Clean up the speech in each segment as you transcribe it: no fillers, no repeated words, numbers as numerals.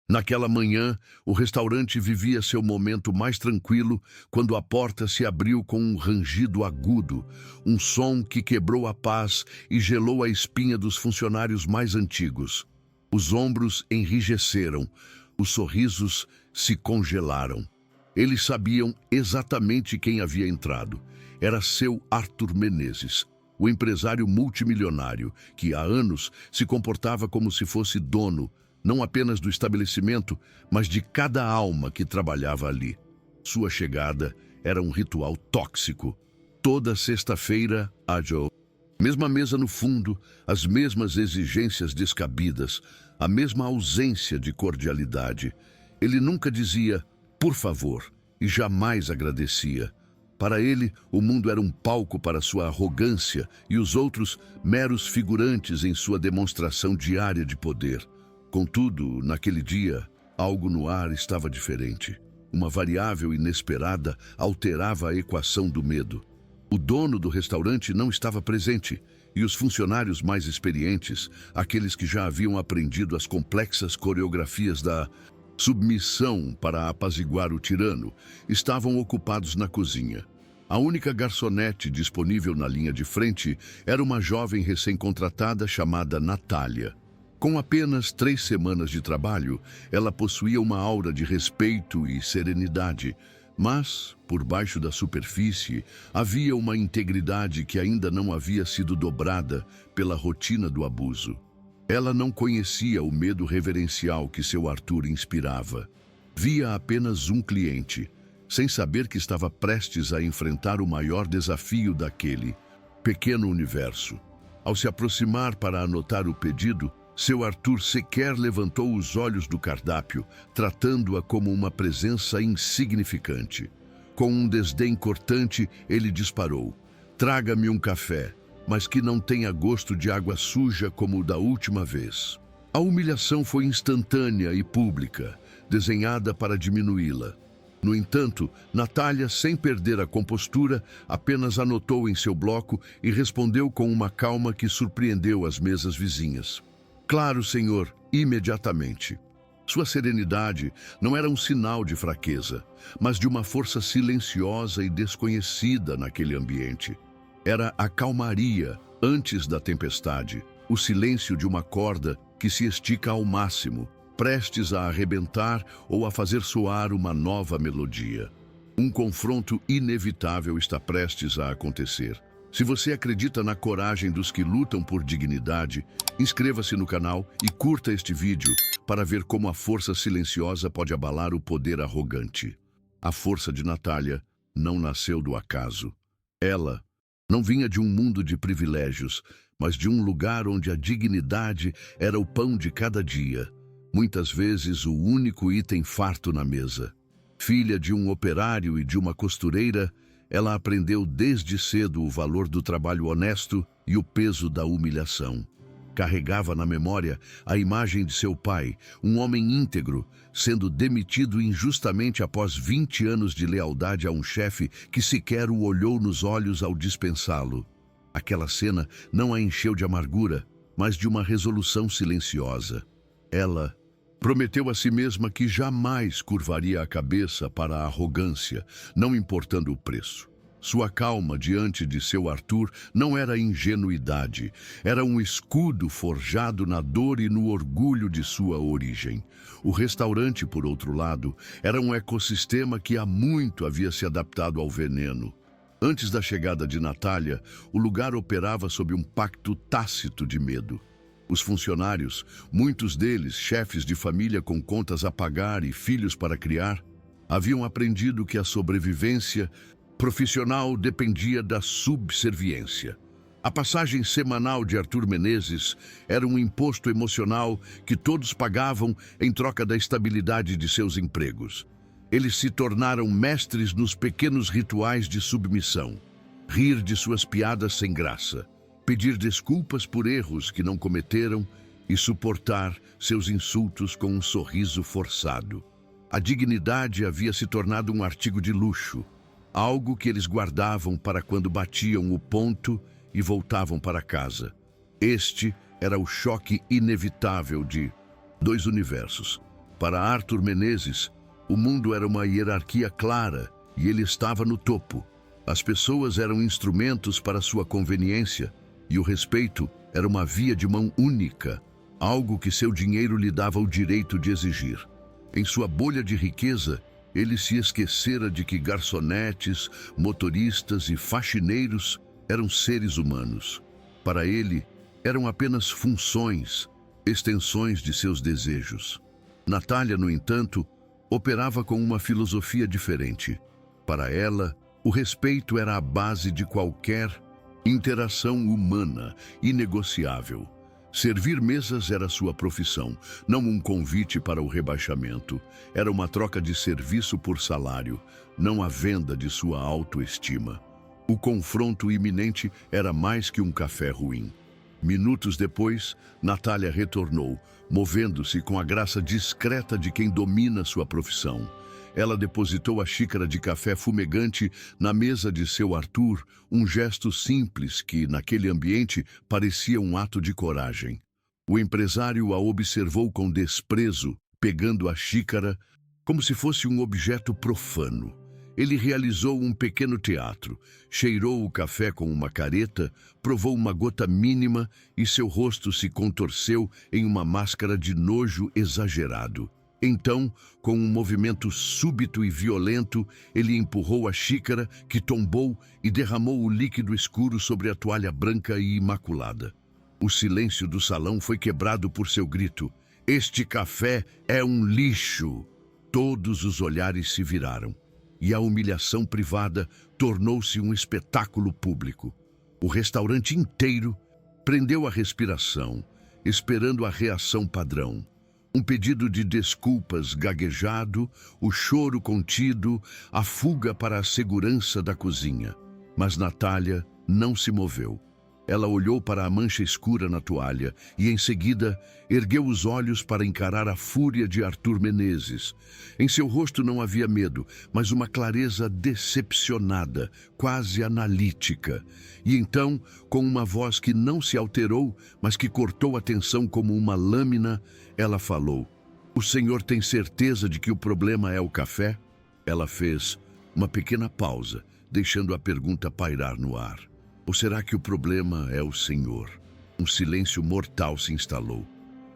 Naquela manhã, o restaurante vivia seu momento mais tranquilo quando a porta se abriu com um rangido agudo, um som que quebrou a paz e gelou a espinha dos funcionários mais antigos. Os ombros enrijeceram, os sorrisos se congelaram. Eles sabiam exatamente quem havia entrado. Era seu Arthur Menezes, o empresário multimilionário que há anos se comportava como se fosse dono, não apenas do estabelecimento, mas de cada alma que trabalhava ali. Sua chegada era um ritual tóxico. Toda sexta-feira, Joe. Mesma mesa no fundo, as mesmas exigências descabidas, a mesma ausência de cordialidade. Ele nunca dizia, por favor, e jamais agradecia. Para ele, o mundo era um palco para sua arrogância e os outros meros figurantes em sua demonstração diária de poder. Contudo, naquele dia, algo no ar estava diferente. Uma variável inesperada alterava a equação do medo. O dono do restaurante não estava presente e os funcionários mais experientes, aqueles que já haviam aprendido as complexas coreografias da submissão para apaziguar o tirano, estavam ocupados na cozinha. A única garçonete disponível na linha de frente era uma jovem recém-contratada chamada Natália. Com apenas 3 semanas de trabalho, ela possuía uma aura de respeito e serenidade, mas, por baixo da superfície, havia uma integridade que ainda não havia sido dobrada pela rotina do abuso. Ela não conhecia o medo reverencial que seu Arthur inspirava. Via apenas um cliente, sem saber que estava prestes a enfrentar o maior desafio daquele pequeno universo. Ao se aproximar para anotar o pedido, seu Arthur sequer levantou os olhos do cardápio, tratando-a como uma presença insignificante. Com um desdém cortante, ele disparou. Traga-me um café, mas que não tenha gosto de água suja como o da última vez. A humilhação foi instantânea e pública, desenhada para diminuí-la. No entanto, Natália, sem perder a compostura, apenas anotou em seu bloco e respondeu com uma calma que surpreendeu as mesas vizinhas. Claro, senhor, imediatamente. Sua serenidade não era um sinal de fraqueza, mas de uma força silenciosa e desconhecida naquele ambiente. Era a calmaria antes da tempestade, o silêncio de uma corda que se estica ao máximo, prestes a arrebentar ou a fazer soar uma nova melodia. Um confronto inevitável está prestes a acontecer. Se você acredita na coragem dos que lutam por dignidade, inscreva-se no canal e curta este vídeo para ver como a força silenciosa pode abalar o poder arrogante. A força de Natália não nasceu do acaso. Ela não vinha de um mundo de privilégios, mas de um lugar onde a dignidade era o pão de cada dia, muitas vezes o único item farto na mesa. Filha de um operário e de uma costureira, ela aprendeu desde cedo o valor do trabalho honesto e o peso da humilhação. Carregava na memória a imagem de seu pai, um homem íntegro, sendo demitido injustamente após 20 anos de lealdade a um chefe que sequer o olhou nos olhos ao dispensá-lo. Aquela cena não a encheu de amargura, mas de uma resolução silenciosa. Ela prometeu a si mesma que jamais curvaria a cabeça para a arrogância, não importando o preço. Sua calma diante de seu Arthur não era ingenuidade, era um escudo forjado na dor e no orgulho de sua origem. O restaurante, por outro lado, era um ecossistema que há muito havia se adaptado ao veneno. Antes da chegada de Natália, o lugar operava sob um pacto tácito de medo. Os funcionários, muitos deles chefes de família com contas a pagar e filhos para criar, haviam aprendido que a sobrevivência profissional dependia da subserviência. A passagem semanal de Arthur Menezes era um imposto emocional que todos pagavam em troca da estabilidade de seus empregos. Eles se tornaram mestres nos pequenos rituais de submissão, rir de suas piadas sem graça, pedir desculpas por erros que não cometeram e suportar seus insultos com um sorriso forçado. A dignidade havia se tornado um artigo de luxo, algo que eles guardavam para quando batiam o ponto e voltavam para casa. Este era o choque inevitável de 2 universos. Para Arthur Menezes, o mundo era uma hierarquia clara e ele estava no topo. As pessoas eram instrumentos para sua conveniência e o respeito era uma via de mão única, algo que seu dinheiro lhe dava o direito de exigir. Em sua bolha de riqueza, ele se esquecera de que garçonetes, motoristas e faxineiros eram seres humanos. Para ele, eram apenas funções, extensões de seus desejos. Natália, no entanto, operava com uma filosofia diferente. Para ela, o respeito era a base de qualquer interação humana, inegociável. Servir mesas era sua profissão, não um convite para o rebaixamento. Era uma troca de serviço por salário, não a venda de sua autoestima. O confronto iminente era mais que um café ruim. Minutos depois, Natália retornou, movendo-se com a graça discreta de quem domina sua profissão. Ela depositou a xícara de café fumegante na mesa de seu Arthur, um gesto simples que, naquele ambiente, parecia um ato de coragem. O empresário a observou com desprezo, pegando a xícara como se fosse um objeto profano. Ele realizou um pequeno teatro, cheirou o café com uma careta, provou uma gota mínima e seu rosto se contorceu em uma máscara de nojo exagerado. Então, com um movimento súbito e violento, ele empurrou a xícara, que tombou e derramou o líquido escuro sobre a toalha branca e imaculada. O silêncio do salão foi quebrado por seu grito: "Este café é um lixo!" Todos os olhares se viraram, e a humilhação privada tornou-se um espetáculo público. O restaurante inteiro prendeu a respiração, esperando a reação padrão. Um pedido de desculpas gaguejado, o choro contido, a fuga para a segurança da cozinha. Mas Natália não se moveu. Ela olhou para a mancha escura na toalha e, em seguida, ergueu os olhos para encarar a fúria de Arthur Menezes. Em seu rosto não havia medo, mas uma clareza decepcionada, quase analítica. E então, com uma voz que não se alterou, mas que cortou a tensão como uma lâmina, ela falou: "O senhor tem certeza de que o problema é o café?" Ela fez uma pequena pausa, deixando a pergunta pairar no ar. Ou será que o problema é o senhor? Um silêncio mortal se instalou.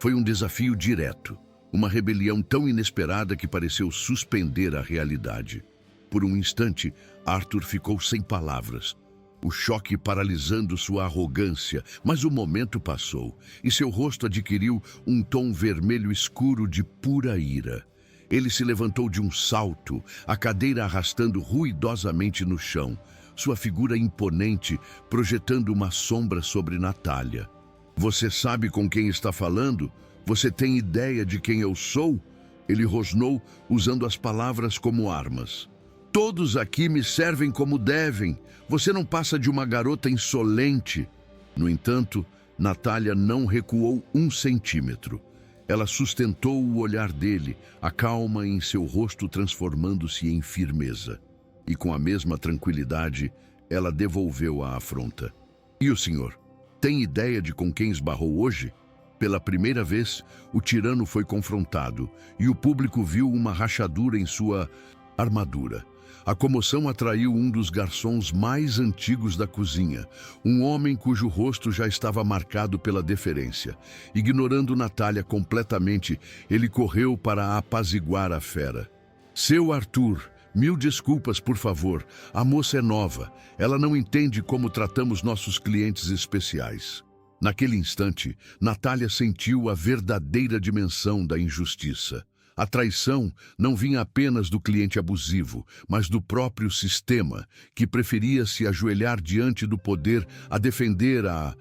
Foi um desafio direto, uma rebelião tão inesperada que pareceu suspender a realidade. Por um instante, Arthur ficou sem palavras, o choque paralisando sua arrogância, mas o momento passou e seu rosto adquiriu um tom vermelho escuro de pura ira. Ele se levantou de um salto, a cadeira arrastando ruidosamente no chão, sua figura imponente projetando uma sombra sobre Natália. "Você sabe com quem está falando? Você tem ideia de quem eu sou?" Ele rosnou, usando as palavras como armas. "Todos aqui me servem como devem. Você não passa de uma garota insolente." No entanto, Natália não recuou um centímetro. Ela sustentou o olhar dele, a calma em seu rosto transformando-se em firmeza. E com a mesma tranquilidade, ela devolveu a afronta. "E o senhor? Tem ideia de com quem esbarrou hoje?" Pela primeira vez, o tirano foi confrontado e o público viu uma rachadura em sua armadura. A comoção atraiu um dos garçons mais antigos da cozinha, um homem cujo rosto já estava marcado pela deferência. Ignorando Natália completamente, ele correu para apaziguar a fera. "Seu Arthur, 1000 desculpas, por favor. A moça é nova. Ela não entende como tratamos nossos clientes especiais." Naquele instante, Natália sentiu a verdadeira dimensão da injustiça. A traição não vinha apenas do cliente abusivo, mas do próprio sistema, que preferia se ajoelhar diante do poder a defender a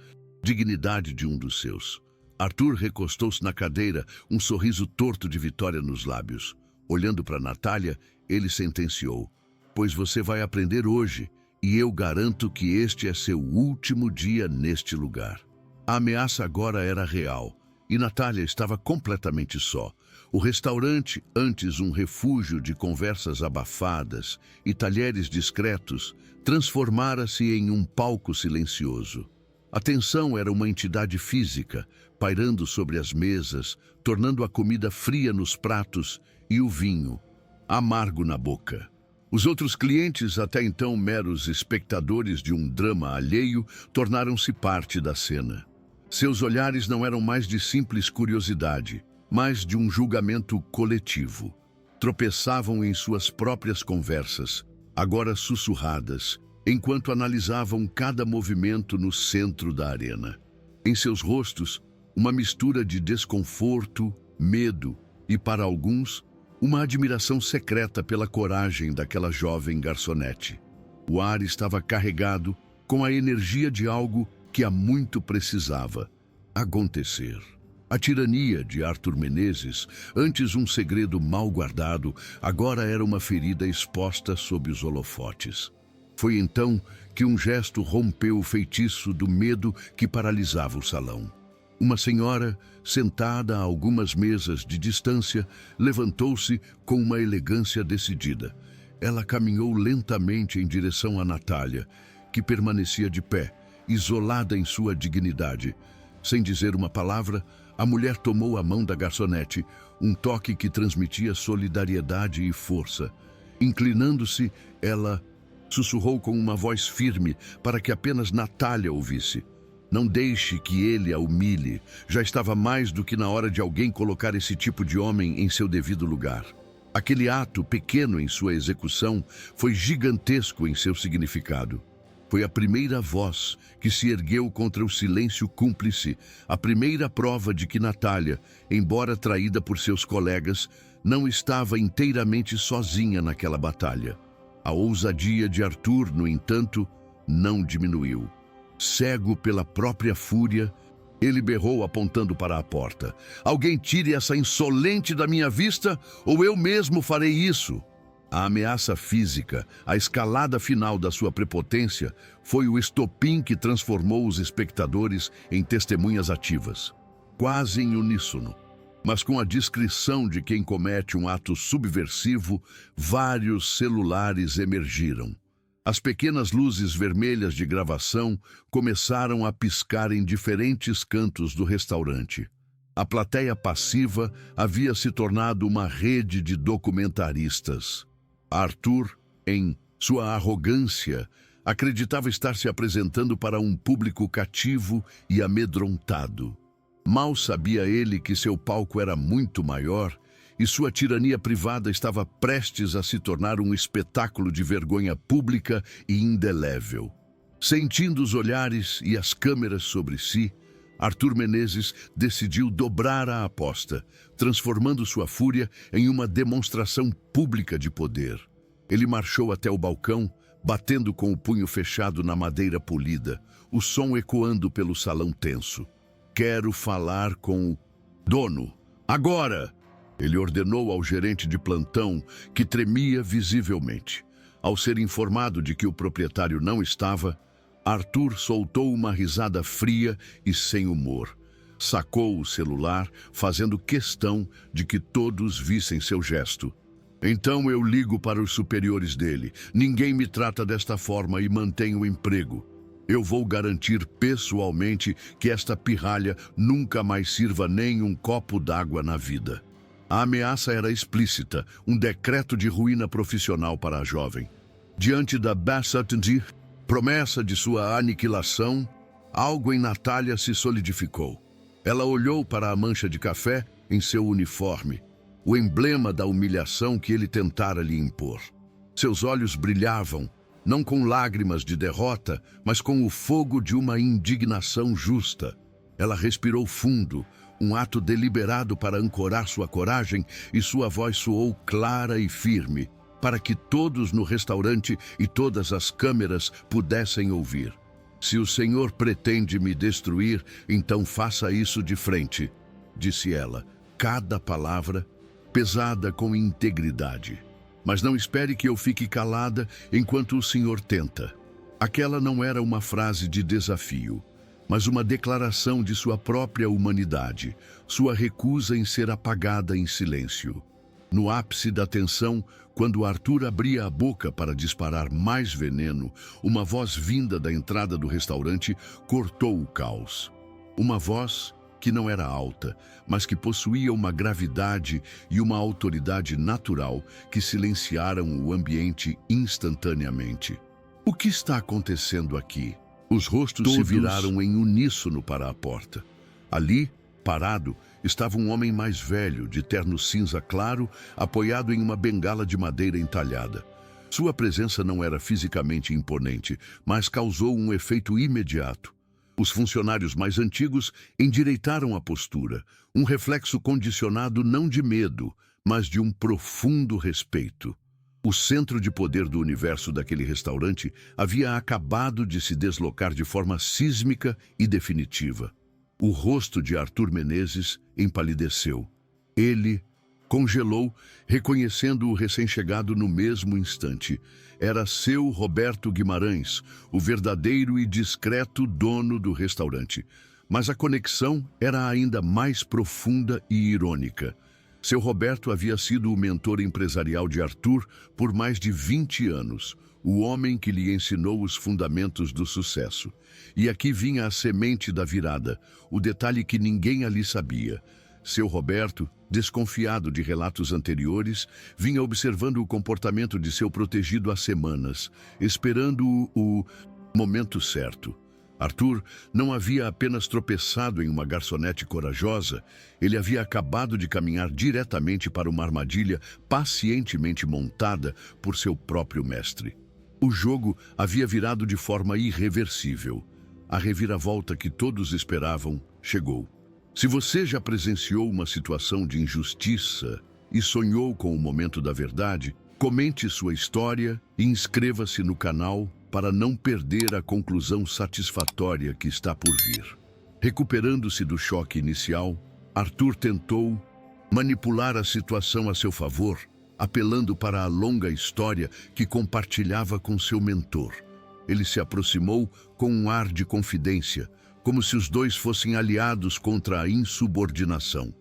dignidade de um dos seus. Arthur recostou-se na cadeira, um sorriso torto de vitória nos lábios. Olhando para Natália, ele sentenciou: "Pois você vai aprender hoje, e eu garanto que este é seu último dia neste lugar." A ameaça agora era real, e Natália estava completamente só. O restaurante, antes um refúgio de conversas abafadas e talheres discretos, transformara-se em um palco silencioso. A tensão era uma entidade física, pairando sobre as mesas, tornando a comida fria nos pratos e o vinho amargo na boca. Os outros clientes, até então meros espectadores de um drama alheio, tornaram-se parte da cena. Seus olhares não eram mais de simples curiosidade, mas de um julgamento coletivo. Tropeçavam em suas próprias conversas, agora sussurradas, enquanto analisavam cada movimento no centro da arena. Em seus rostos, uma mistura de desconforto, medo e, para alguns, uma admiração secreta pela coragem daquela jovem garçonete. O ar estava carregado com a energia de algo que há muito precisava acontecer. A tirania de Arthur Menezes, antes um segredo mal guardado, agora era uma ferida exposta sob os holofotes. Foi então que um gesto rompeu o feitiço do medo que paralisava o salão. Uma senhora, sentada a algumas mesas de distância, levantou-se com uma elegância decidida. Ela caminhou lentamente em direção a Natália, que permanecia de pé, isolada em sua dignidade. Sem dizer uma palavra, a mulher tomou a mão da garçonete, um toque que transmitia solidariedade e força. Inclinando-se, ela sussurrou com uma voz firme para que apenas Natália ouvisse. Não deixe que ele a humilhe. Já estava mais do que na hora de alguém colocar esse tipo de homem em seu devido lugar. Aquele ato, pequeno em sua execução, foi gigantesco em seu significado. Foi a primeira voz que se ergueu contra o silêncio cúmplice, a primeira prova de que Natália, embora traída por seus colegas, não estava inteiramente sozinha naquela batalha. A ousadia de Arthur, no entanto, não diminuiu. Cego pela própria fúria, ele berrou apontando para a porta. Alguém tire essa insolente da minha vista, ou eu mesmo farei isso. A ameaça física, a escalada final da sua prepotência, foi o estopim que transformou os espectadores em testemunhas ativas. Quase em uníssono, mas com a discrição de quem comete um ato subversivo, vários celulares emergiram. As pequenas luzes vermelhas de gravação começaram a piscar em diferentes cantos do restaurante. A plateia passiva havia se tornado uma rede de documentaristas. Arthur, em sua arrogância, acreditava estar se apresentando para um público cativo e amedrontado. Mal sabia ele que seu palco era muito maior e sua tirania privada estava prestes a se tornar um espetáculo de vergonha pública e indelével. Sentindo os olhares e as câmeras sobre si, Arthur Menezes decidiu dobrar a aposta, transformando sua fúria em uma demonstração pública de poder. Ele marchou até o balcão, batendo com o punho fechado na madeira polida, o som ecoando pelo salão tenso. Quero falar com o dono. Agora! Ele ordenou ao gerente de plantão, que tremia visivelmente. Ao ser informado de que o proprietário não estava, Arthur soltou uma risada fria e sem humor. Sacou o celular, fazendo questão de que todos vissem seu gesto. Então eu ligo para os superiores dele. Ninguém me trata desta forma e mantém o emprego. Eu vou garantir pessoalmente que esta pirralha nunca mais sirva nem um copo d'água na vida. A ameaça era explícita, um decreto de ruína profissional para a jovem. Diante da Bassett, promessa de sua aniquilação, algo em Natália se solidificou. Ela olhou para a mancha de café em seu uniforme, o emblema da humilhação que ele tentara lhe impor. Seus olhos brilhavam, não com lágrimas de derrota, mas com o fogo de uma indignação justa. Ela respirou fundo, um ato deliberado para ancorar sua coragem, e sua voz soou clara e firme, para que todos no restaurante e todas as câmeras pudessem ouvir. Se o Senhor pretende me destruir, então faça isso de frente, disse ela, cada palavra pesada com integridade. Mas não espere que eu fique calada enquanto o Senhor tenta. Aquela não era uma frase de desafio, mas uma declaração de sua própria humanidade, sua recusa em ser apagada em silêncio. No ápice da tensão, Quando Arthur abria a boca para disparar mais veneno, uma voz vinda da entrada do restaurante cortou o caos. Uma voz que não era alta, mas que possuía uma gravidade e uma autoridade natural que silenciaram o ambiente instantaneamente. O que está acontecendo aqui? Os rostos se viraram em uníssono para a porta. Ali, parado, estava um homem mais velho, de terno cinza claro, apoiado em uma bengala de madeira entalhada. Sua presença não era fisicamente imponente, mas causou um efeito imediato. Os funcionários mais antigos endireitaram a postura, um reflexo condicionado não de medo, mas de um profundo respeito. O centro de poder do universo daquele restaurante havia acabado de se deslocar de forma sísmica e definitiva. O rosto de Arthur Menezes empalideceu. Ele congelou, reconhecendo o recém-chegado no mesmo instante. Era seu Roberto Guimarães, o verdadeiro e discreto dono do restaurante. Mas a conexão era ainda mais profunda e irônica. Seu Roberto havia sido o mentor empresarial de Arthur por mais de 20 anos, o homem que lhe ensinou os fundamentos do sucesso. E aqui vinha a semente da virada, o detalhe que ninguém ali sabia. Seu Roberto, desconfiado de relatos anteriores, vinha observando o comportamento de seu protegido há semanas, esperando o momento certo. Arthur não havia apenas tropeçado em uma garçonete corajosa, ele havia acabado de caminhar diretamente para uma armadilha pacientemente montada por seu próprio mestre. O jogo havia virado de forma irreversível. A reviravolta que todos esperavam chegou. Se você já presenciou uma situação de injustiça e sonhou com o momento da verdade, comente sua história e inscreva-se no canal para não perder a conclusão satisfatória que está por vir. Recuperando-se do choque inicial, Arthur tentou manipular a situação a seu favor, apelando para a longa história que compartilhava com seu mentor. Ele se aproximou com um ar de confidência, como se os dois fossem aliados contra a insubordinação.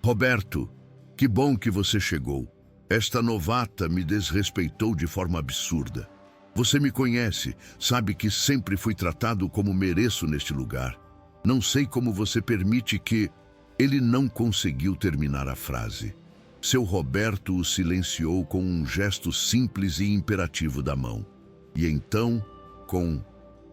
Roberto, que bom que você chegou. Esta novata me desrespeitou de forma absurda. Você me conhece, sabe que sempre fui tratado como mereço neste lugar. Não sei como você permite que... Ele não conseguiu terminar a frase. Seu Roberto o silenciou com um gesto simples e imperativo da mão. E então, com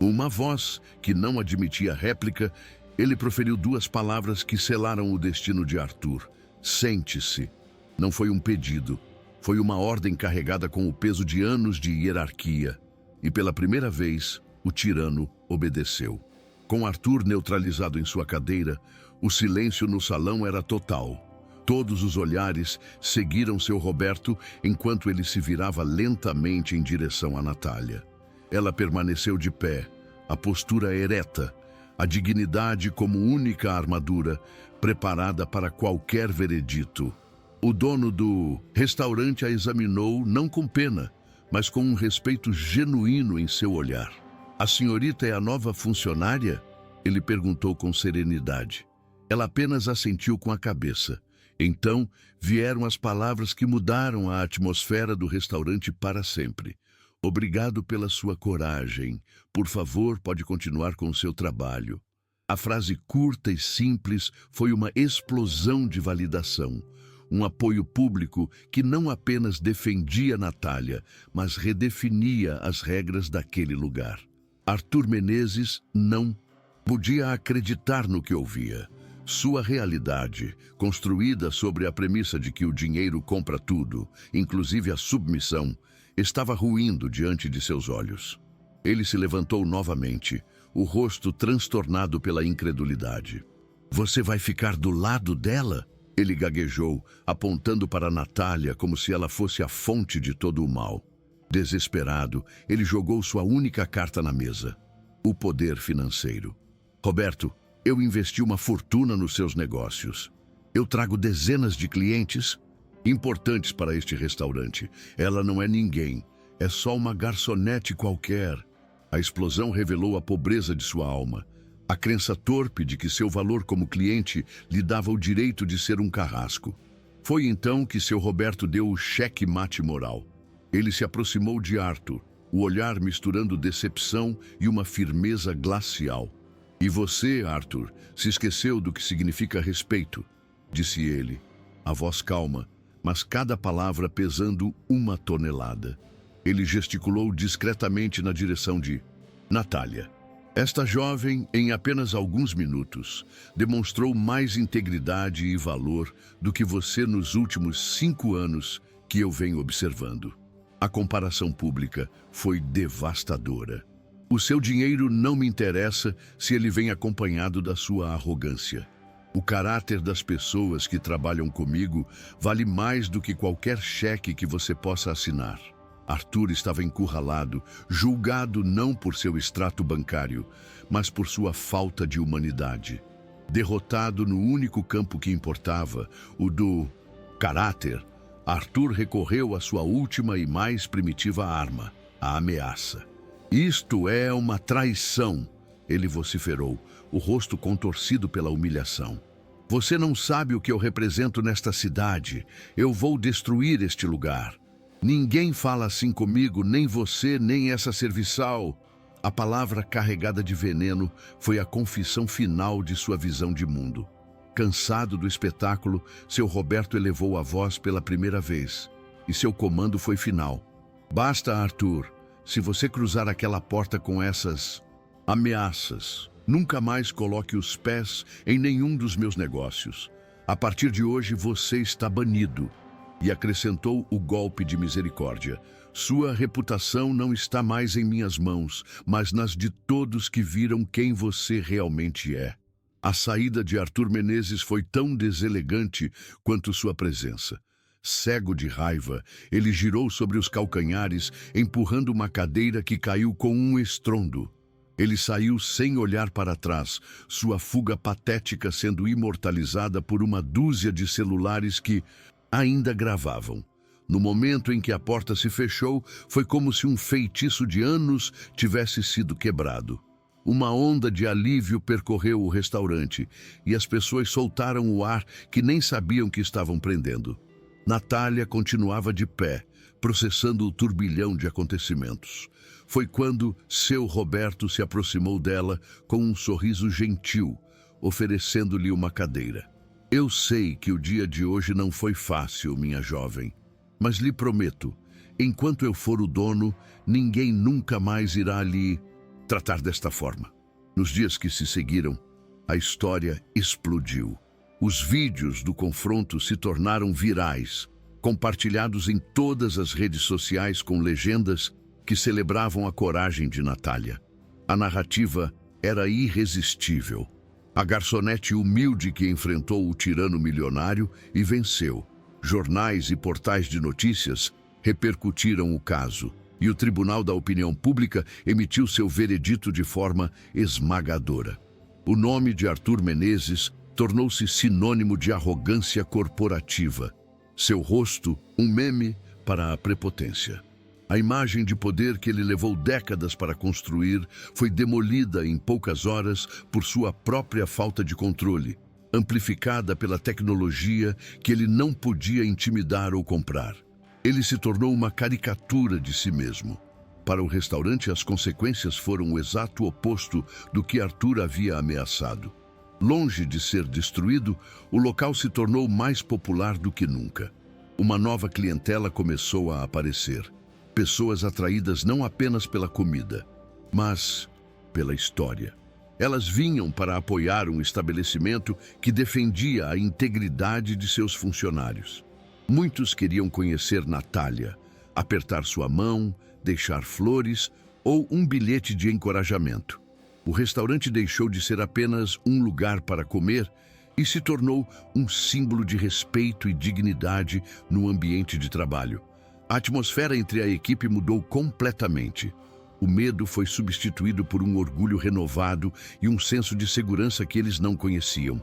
uma voz que não admitia réplica, ele proferiu duas palavras que selaram o destino de Arthur. Sente-se. Não foi um pedido. Foi uma ordem carregada com o peso de anos de hierarquia. E pela primeira vez, o tirano obedeceu. Com Arthur neutralizado em sua cadeira, o silêncio no salão era total. Todos os olhares seguiram seu Roberto enquanto ele se virava lentamente em direção a Natália. Ela permaneceu de pé, a postura ereta, a dignidade como única armadura, preparada para qualquer veredito. O dono do restaurante a examinou não com pena, mas com um respeito genuíno em seu olhar. A senhorita é a nova funcionária? Ele perguntou com serenidade. Ela apenas assentiu com a cabeça. Então vieram as palavras que mudaram a atmosfera do restaurante para sempre. Obrigado pela sua coragem. Por favor, pode continuar com o seu trabalho. A frase curta e simples foi uma explosão de validação. Um apoio público que não apenas defendia Natália, mas redefinia as regras daquele lugar. Arthur Menezes não podia acreditar no que ouvia. Sua realidade, construída sobre a premissa de que o dinheiro compra tudo, inclusive a submissão, estava ruindo diante de seus olhos. Ele se levantou novamente, o rosto transtornado pela incredulidade. Você vai ficar do lado dela? Ele gaguejou, apontando para Natália como se ela fosse a fonte de todo o mal. Desesperado, ele jogou sua única carta na mesa: o poder financeiro. Roberto, eu investi uma fortuna nos seus negócios. Eu trago dezenas de clientes importantes para este restaurante. Ela não é ninguém, é só uma garçonete qualquer. A explosão revelou a pobreza de sua alma. A crença torpe de que seu valor como cliente lhe dava o direito de ser um carrasco. Foi então que seu Roberto deu o cheque-mate moral. Ele se aproximou de Arthur, o olhar misturando decepção e uma firmeza glacial. E você, Arthur, se esqueceu do que significa respeito, disse ele, a voz calma, mas cada palavra pesando 1 tonelada. Ele gesticulou discretamente na direção de Natália. Esta jovem, em apenas alguns minutos, demonstrou mais integridade e valor do que você nos últimos 5 anos que eu venho observando. A comparação pública foi devastadora. O seu dinheiro não me interessa se ele vem acompanhado da sua arrogância. O caráter das pessoas que trabalham comigo vale mais do que qualquer cheque que você possa assinar. Arthur estava encurralado, julgado não por seu extrato bancário, mas por sua falta de humanidade. Derrotado no único campo que importava, o do caráter, Arthur recorreu à sua última e mais primitiva arma, a ameaça. Isto é uma traição, ele vociferou, o rosto contorcido pela humilhação. Você não sabe o que eu represento nesta cidade. Eu vou destruir este lugar. Ninguém fala assim comigo, nem você, nem essa serviçal. A palavra carregada de veneno foi a confissão final de sua visão de mundo. Cansado do espetáculo, seu Roberto elevou a voz pela primeira vez, e seu comando foi final. Basta, Arthur. Se você cruzar aquela porta com essas ameaças, nunca mais coloque os pés em nenhum dos meus negócios. A partir de hoje você está banido. E acrescentou o golpe de misericórdia. Sua reputação não está mais em minhas mãos, mas nas de todos que viram quem você realmente é. A saída de Arthur Menezes foi tão deselegante quanto sua presença. Cego de raiva, ele girou sobre os calcanhares, empurrando uma cadeira que caiu com um estrondo. Ele saiu sem olhar para trás, sua fuga patética sendo imortalizada por uma dúzia de celulares que ainda gravavam. No momento em que a porta se fechou, foi como se um feitiço de anos tivesse sido quebrado. Uma onda de alívio percorreu o restaurante e as pessoas soltaram o ar que nem sabiam que estavam prendendo. Natália continuava de pé, processando o turbilhão de acontecimentos. Foi quando seu Roberto se aproximou dela com um sorriso gentil, oferecendo-lhe uma cadeira. Eu sei que o dia de hoje não foi fácil, minha jovem, mas lhe prometo, enquanto eu for o dono, ninguém nunca mais irá lhe tratar desta forma. Nos dias que se seguiram, a história explodiu. Os vídeos do confronto se tornaram virais, compartilhados em todas as redes sociais com legendas que celebravam a coragem de Natália. A narrativa era irresistível. A garçonete humilde que enfrentou o tirano milionário e venceu. Jornais e portais de notícias repercutiram o caso, e o Tribunal da Opinião Pública emitiu seu veredito de forma esmagadora. O nome de Arthur Menezes tornou-se sinônimo de arrogância corporativa. Seu rosto, um meme para a prepotência. A imagem de poder que ele levou décadas para construir foi demolida em poucas horas por sua própria falta de controle, amplificada pela tecnologia que ele não podia intimidar ou comprar. Ele se tornou uma caricatura de si mesmo. Para o restaurante, as consequências foram o exato oposto do que Arthur havia ameaçado. Longe de ser destruído, o local se tornou mais popular do que nunca. Uma nova clientela começou a aparecer. Pessoas atraídas não apenas pela comida, mas pela história. Elas vinham para apoiar um estabelecimento que defendia a integridade de seus funcionários. Muitos queriam conhecer Natália, apertar sua mão, deixar flores ou um bilhete de encorajamento. O restaurante deixou de ser apenas um lugar para comer e se tornou um símbolo de respeito e dignidade no ambiente de trabalho. A atmosfera entre a equipe mudou completamente. O medo foi substituído por um orgulho renovado e um senso de segurança que eles não conheciam.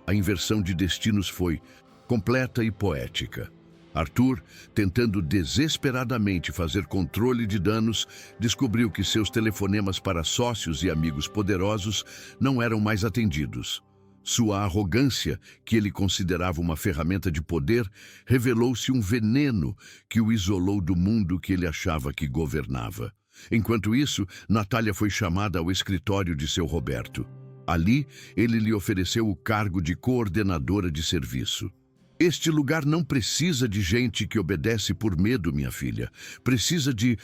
A inversão de destinos foi completa e poética. Arthur, tentando desesperadamente fazer controle de danos, descobriu que seus telefonemas para sócios e amigos poderosos não eram mais atendidos. Sua arrogância, que ele considerava uma ferramenta de poder, revelou-se um veneno que o isolou do mundo que ele achava que governava. Enquanto isso, Natália foi chamada ao escritório de seu Roberto. Ali, ele lhe ofereceu o cargo de coordenadora de serviço. Este lugar não precisa de gente que obedece por medo, minha filha. Precisa de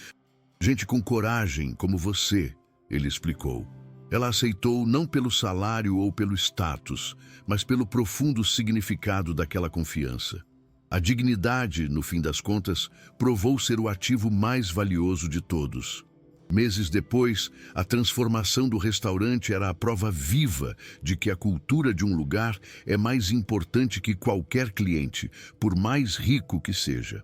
gente com coragem, como você, ele explicou. Ela aceitou não pelo salário ou pelo status, mas pelo profundo significado daquela confiança. A dignidade, no fim das contas, provou ser o ativo mais valioso de todos. Meses depois, a transformação do restaurante era a prova viva de que a cultura de um lugar é mais importante que qualquer cliente, por mais rico que seja.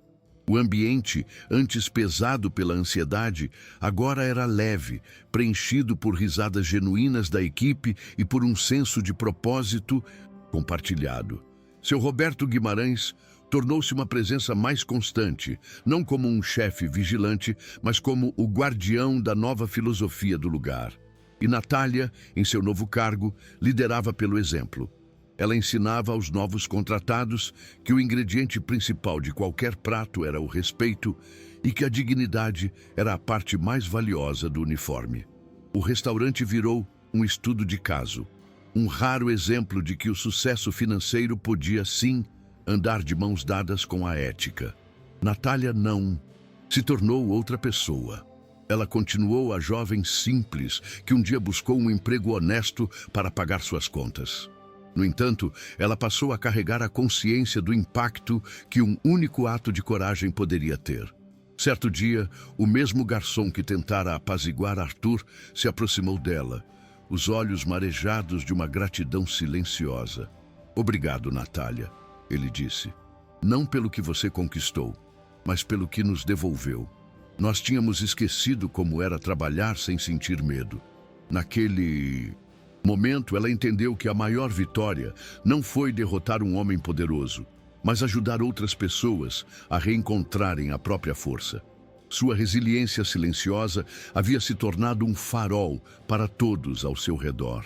O ambiente, antes pesado pela ansiedade, agora era leve, preenchido por risadas genuínas da equipe e por um senso de propósito compartilhado. Seu Roberto Guimarães tornou-se uma presença mais constante, não como um chefe vigilante, mas como o guardião da nova filosofia do lugar. E Natália, em seu novo cargo, liderava pelo exemplo. Ela ensinava aos novos contratados que o ingrediente principal de qualquer prato era o respeito e que a dignidade era a parte mais valiosa do uniforme. O restaurante virou um estudo de caso, um raro exemplo de que o sucesso financeiro podia, sim, andar de mãos dadas com a ética. Natália não. Se tornou outra pessoa. Ela continuou a jovem simples que um dia buscou um emprego honesto para pagar suas contas. No entanto, ela passou a carregar a consciência do impacto que um único ato de coragem poderia ter. Certo dia, o mesmo garçom que tentara apaziguar Arthur se aproximou dela, os olhos marejados de uma gratidão silenciosa. "Obrigado, Natália", ele disse. "Não pelo que você conquistou, mas pelo que nos devolveu. Nós tínhamos esquecido como era trabalhar sem sentir medo." Naquele momento, ela entendeu que a maior vitória não foi derrotar um homem poderoso, mas ajudar outras pessoas a reencontrarem a própria força. Sua resiliência silenciosa havia se tornado um farol para todos ao seu redor.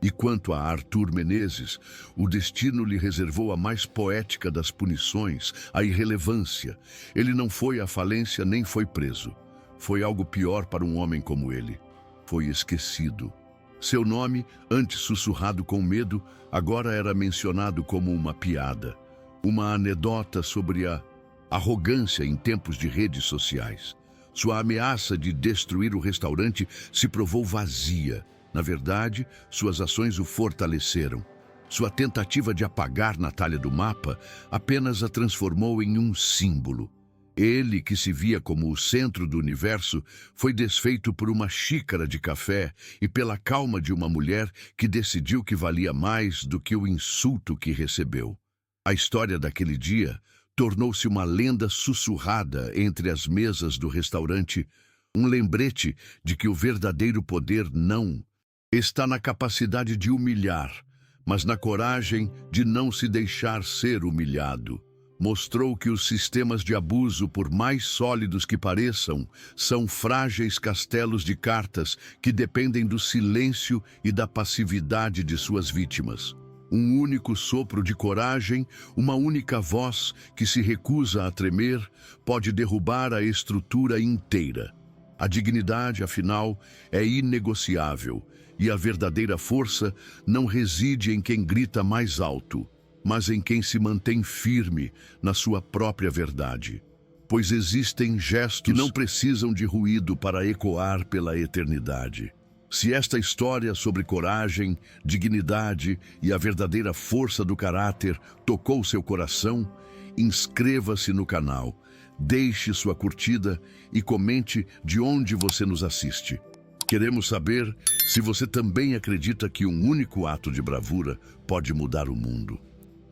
E quanto a Arthur Menezes, o destino lhe reservou a mais poética das punições, a irrelevância. Ele não foi à falência nem foi preso. Foi algo pior para um homem como ele. Foi esquecido. Seu nome, antes sussurrado com medo, agora era mencionado como uma piada, uma anedota sobre a arrogância em tempos de redes sociais. Sua ameaça de destruir o restaurante se provou vazia. Na verdade, suas ações o fortaleceram. Sua tentativa de apagar Natália do mapa apenas a transformou em um símbolo. Ele, que se via como o centro do universo, foi desfeito por uma xícara de café e pela calma de uma mulher que decidiu que valia mais do que o insulto que recebeu. A história daquele dia tornou-se uma lenda sussurrada entre as mesas do restaurante, um lembrete de que o verdadeiro poder não está na capacidade de humilhar, mas na coragem de não se deixar ser humilhado. Mostrou que os sistemas de abuso, por mais sólidos que pareçam, são frágeis castelos de cartas que dependem do silêncio e da passividade de suas vítimas. Um único sopro de coragem, uma única voz que se recusa a tremer, pode derrubar a estrutura inteira. A dignidade, afinal, é inegociável, e a verdadeira força não reside em quem grita mais alto, mas em quem se mantém firme na sua própria verdade. Pois existem gestos que não precisam de ruído para ecoar pela eternidade. Se esta história sobre coragem, dignidade e a verdadeira força do caráter tocou seu coração, inscreva-se no canal, deixe sua curtida e comente de onde você nos assiste. Queremos saber se você também acredita que um único ato de bravura pode mudar o mundo.